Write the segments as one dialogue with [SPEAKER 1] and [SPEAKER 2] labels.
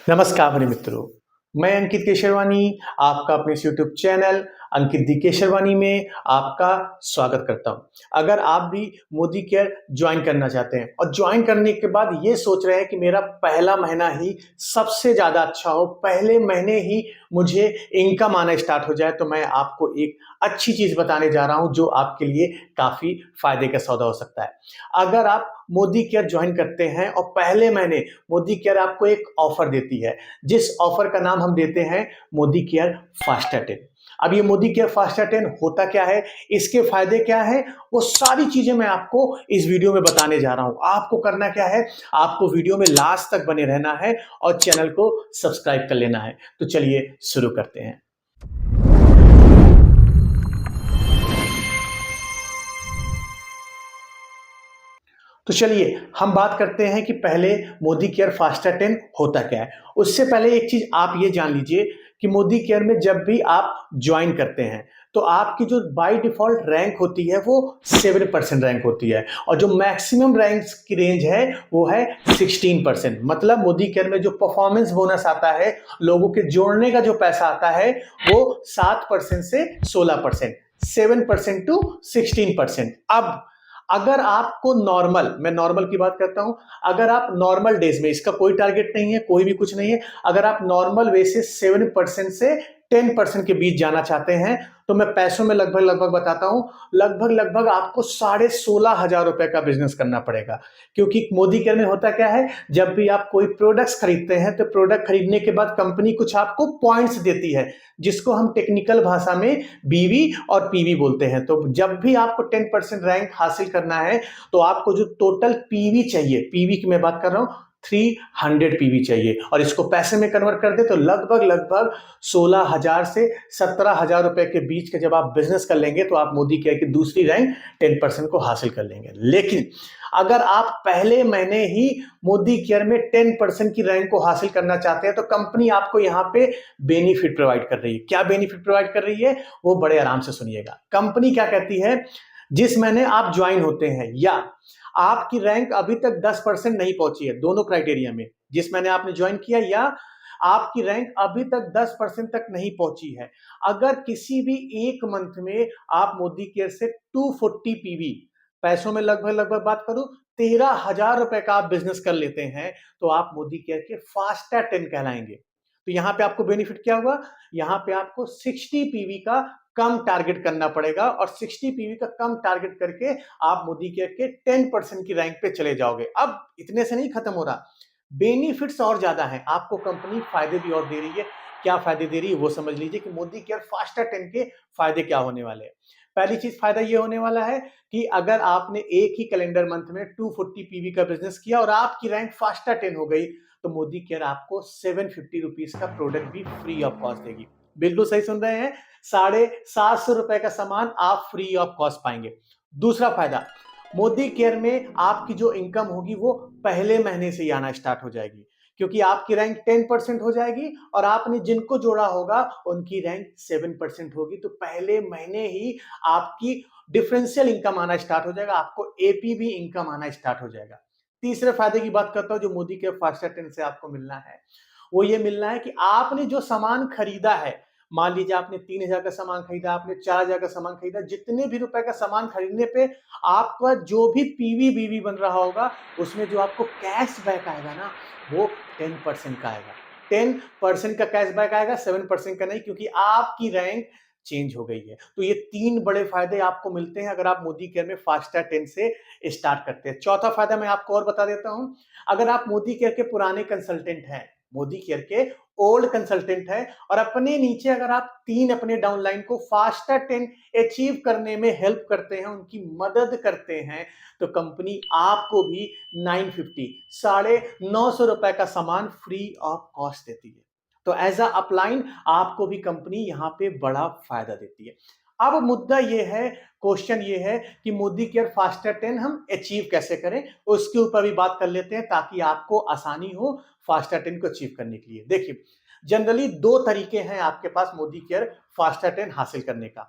[SPEAKER 1] नमस्कार मेरे मित्रों, मैं अंकित केशरवानी आपका अपने इस यूट्यूब चैनल अंकित दी केशरवानी में आपका स्वागत करता हूं। अगर आप भी मोदी केयर ज्वाइन करना चाहते हैं और ज्वाइन करने के बाद ये सोच रहे हैं कि मेरा पहला महीना ही सबसे ज़्यादा अच्छा हो, पहले महीने ही मुझे इनकम आना स्टार्ट हो जाए, तो मैं आपको एक अच्छी चीज़ बताने जा रहा हूं जो आपके लिए काफ़ी फायदे का सौदा हो सकता है। अगर आप मोदी केयर ज्वाइन करते हैं और पहले महीने मोदी केयर आपको एक ऑफर देती है, जिस ऑफर का नाम हम देते हैं मोदी केयर फास्टर 10। अब ये मोदी केयर फास्टर 10 होता क्या है, इसके फायदे क्या है, वो सारी चीजें मैं आपको इस वीडियो में बताने जा रहा हूं। आपको करना क्या है, आपको वीडियो में लास्ट तक बने रहना है और चैनल को सब्सक्राइब कर लेना है। तो चलिए शुरू करते हैं। तो चलिए हम बात करते हैं कि पहले मोदी केयर फास्टर 10 होता क्या है। उससे पहले एक चीज आप ये जान लीजिए कि मोदी केयर में जब भी आप ज्वाइन करते हैं तो आपकी जो बाय डिफॉल्ट रैंक होती है वो 7% रैंक होती है और जो मैक्सिमम रैंक की रेंज है वो है 16%। मतलब मोदी केयर में जो परफॉर्मेंस बोनस आता है, लोगों के जोड़ने का जो पैसा आता है वो 7% से 16%, 7% टू 16%। अब अगर आपको नॉर्मल, मैं नॉर्मल की बात करता हूं, अगर आप नॉर्मल डेज में, इसका कोई टारगेट नहीं है, कोई भी कुछ नहीं है, अगर आप नॉर्मल वे से 7% से 10% के बीच जाना चाहते हैं तो मैं पैसों में लगभग लगभग बताता हूं, लगभग लगभग आपको 16,500 रुपए का बिजनेस करना पड़ेगा। क्योंकि मोदी केयर में होता क्या है, जब भी आप कोई प्रोडक्ट्स खरीदते हैं तो प्रोडक्ट खरीदने के बाद कंपनी कुछ आपको पॉइंट्स देती है, जिसको हम टेक्निकल भाषा में बीवी और पीवी बोलते हैं। तो जब भी आपको 10% रैंक हासिल करना है तो आपको जो टोटल पीवी चाहिए, पीवी की मैं बात कर रहा हूं, 300 पीवी चाहिए और इसको पैसे में कन्वर्ट कर दे तो लगभग लगभग 16,000 से 17,000 रुपए के बीच के जब आप बिजनेस कर लेंगे तो आप मोदी केयर की दूसरी रैंक 10% को हासिल कर लेंगे। लेकिन अगर आप पहले महीने ही मोदी केयर में 10% की रैंक को हासिल करना चाहते हैं तो कंपनी आपको यहां पे बेनिफिट प्रोवाइड कर रही है। क्या बेनिफिट प्रोवाइड कर रही है वो बड़े आराम से सुनिएगा। कंपनी क्या कहती है, जिस महीने आप ज्वाइन होते हैं या आपकी रैंक अभी तक 10% नहीं पहुंची है, दोनों क्राइटेरिया में, जिस महीने आपने ज्वाइन किया या आपकी रैंक अभी तक 10% तक नहीं पहुंची है, अगर किसी भी एक मंथ में आप मोदी केयर से 240 पीवी, पैसों में लगभग लगभग बात करूं 13,000 रुपए का आप बिजनेस कर लेते हैं तो आप मोदी केयर के फास्टर 10 कहलाएंगे। तो यहां पे आपको बेनिफिट क्या हुआ, यहां पे आपको 60 पीवी का कम टारगेट करना पड़ेगा और 60 पीवी का कम टारगेट करके आप मोदी केयर के 10% की रैंक पे चले जाओगे। अब इतने से नहीं खत्म हो रहा, बेनिफिट्स और ज्यादा हैं, आपको कंपनी फायदे भी और दे रही है। क्या फायदे दे रही है वो समझ लीजिए कि मोदी केयर फास्टर 10 के फायदे क्या होने वाले हैं। पहली चीज फायदा ये होने वाला है कि अगर आपने एक ही कैलेंडर मंथ में 240 पीवी का बिजनेस किया और आपकी रैंक फास्टर 10 हो गई तो मोदी केयर आपको 750 रुपीज का प्रोडक्ट भी फ्री ऑफ कॉस्ट देगी। बिल्कुल सही सुन रहे हैं, 750 रुपए का सामान आप फ्री ऑफ कॉस्ट पाएंगे। दूसरा फायदा, मोदी केयर में आपकी जो इनकम होगी वो पहले महीने से ही आना स्टार्ट हो जाएगी, क्योंकि आपकी रैंक 10% हो जाएगी और आपने जिनको जोड़ा होगा उनकी रैंक 7% होगी। तो पहले महीने ही आपकी डिफरेंशियल इनकम आना स्टार्ट हो जाएगा, आपको एपीबी इनकम आना स्टार्ट हो जाएगा। तीसरे फायदे की बात करता हूं जो मोदी केयर फास्टर 10 से आपको मिलना है, वो ये मिलना है कि आपने जो सामान खरीदा है, मान लीजिए आपने 3,000 का सामान खरीदा, आपने 4,000 का सामान खरीदा, जितने भी रुपए का सामान खरीदने पे आपका जो भी पीवी बीवी बन रहा होगा उसमें जो आपको कैश बैक आएगा ना वो 10% का आएगा। 10% का कैश बैक आएगा, 7% का नहीं, क्योंकि आपकी रैंक चेंज हो गई है। तो ये तीन बड़े फायदे आपको मिलते हैं अगर आप मोदी केयर में फास्टर 10 से स्टार्ट करते हैं। चौथा फायदा मैं आपको और बता देता हूं, अगर आप मोदी केयर के पुराने कंसल्टेंट हैं, मोदी केयर के ओल्ड कंसल्टेंट है और अपने नीचे अगर आप तीन अपने डाउनलाइन को फास्टर 10 अचीव करने में हेल्प करते हैं, उनकी मदद करते हैं, तो कंपनी आपको भी 950, 950 रुपए का सामान फ्री ऑफ कॉस्ट देती है। तो एज अ अपलाइन आपको भी कंपनी यहां पे बड़ा फायदा देती है। अब मुद्दा ये है, क्वेश्चन ये है कि मोदी केयर फास्टर 10 हम अचीव कैसे करें, उसके ऊपर भी बात कर लेते हैं ताकि आपको आसानी हो फास्टर 10 को अचीव करने के लिए। देखिए, जनरली दो तरीके हैं आपके पास मोदी केयर फास्टर 10 हासिल करने का।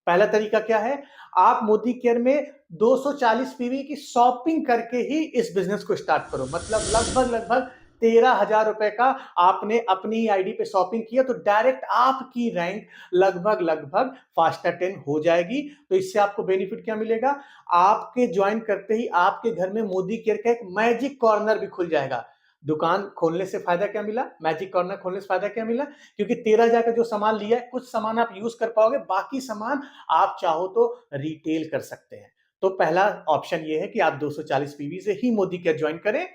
[SPEAKER 1] पहला तरीका क्या है, आप मोदी केयर में 240 पीवी की शॉपिंग करके ही इस बिजनेस को स्टार्ट करो, मतलब लगभग लगभग 13,000 रुपए का आपने अपनी ही आईडी पे शॉपिंग किया तो डायरेक्ट आपकी रैंक लगभग फास्टर 10 हो जाएगी। तो इससे आपको बेनिफिट क्या मिलेगा? आपके ज्वाइन करते ही आपके घर में मोदी केयर का एक मैजिक कॉर्नर भी खुल जाएगा। दुकान खोलने से फायदा क्या मिला? मैजिक कॉर्नर खोलने से फायदा क्या मिला? क्योंकि 13,000 का जो सामान लिया है, कुछ सामान आप यूज कर पाओगे, बाकी सामान आप चाहो तो रिटेल कर सकते हैं। तो पहला ऑप्शन ये है कि आप 240 पीवी से ही मोदी केयर ज्वाइन करें।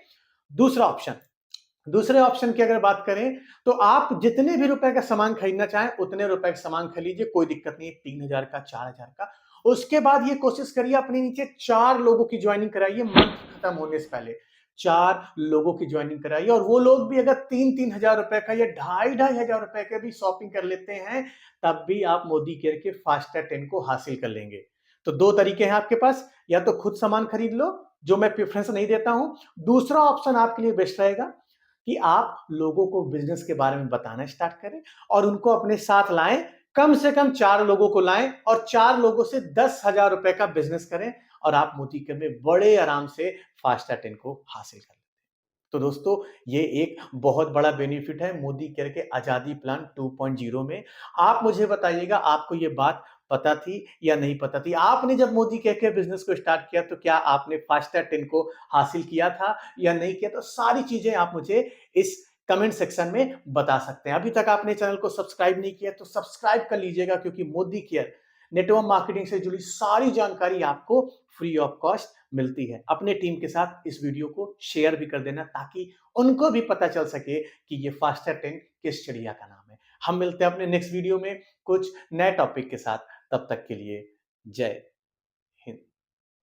[SPEAKER 1] दूसरे ऑप्शन की अगर बात करें तो आप जितने भी रुपए का सामान खरीदना चाहें उतने रुपए का सामान खरीदिए, कोई दिक्कत नहीं है। 3,000 का, 4,000 का। उसके बाद ये कोशिश करिए अपने नीचे 4 लोगों की ज्वाइनिंग कराइए मंथ खत्म होने से पहले। 4 लोगों की ज्वाइनिंग कराइए और वो लोग भी अगर 3-3 हजार रुपए का या 2,500 हजार रुपए का भी शॉपिंग कर लेते हैं तब भी आप मोदी केयर के फास्टर 10 को हासिल कर लेंगे। तो 2 तरीके हैं आपके पास, या तो खुद सामान खरीद लो जो मैं प्रेफरेंस नहीं देता हूं। दूसरा ऑप्शन आपके लिए बेस्ट रहेगा कि आप लोगों को बिजनेस के बारे में बताना स्टार्ट करें और उनको अपने साथ लाएं। कम से कम 4 लोगों को लाएं और 4 लोगों से 10,000 रुपए का बिजनेस करें और आप मोदी केयर में बड़े आराम से फास्टर 10 को हासिल कर लें। तो दोस्तों, ये एक बहुत बड़ा बेनिफिट है मोदी केयर के आजादी प्लान 2.0 में। आप मुझे बताइएगा आपको ये बात पता थी या नहीं पता थी? आपने जब मोदी केयर के बिजनेस को स्टार्ट किया तो क्या आपने फास्टर 10 को हासिल किया था या नहीं किया? तो सारी चीजें आप मुझे इस कमेंट सेक्शन में बता सकते हैं। अभी तक आपने चैनल को सब्सक्राइब नहीं किया तो सब्सक्राइब कर लीजिएगा, क्योंकि मोदी केयर नेटवर्क मार्केटिंग से जुड़ी सारी जानकारी आपको फ्री ऑफ कॉस्ट मिलती है। अपने टीम के साथ इस वीडियो को शेयर भी कर देना ताकि उनको भी पता चल सके कि ये फास्टर 10 किस चिड़िया का नाम है। हम मिलते हैं अपने नेक्स्ट वीडियो में कुछ नए टॉपिक के साथ। तब तक के लिए जय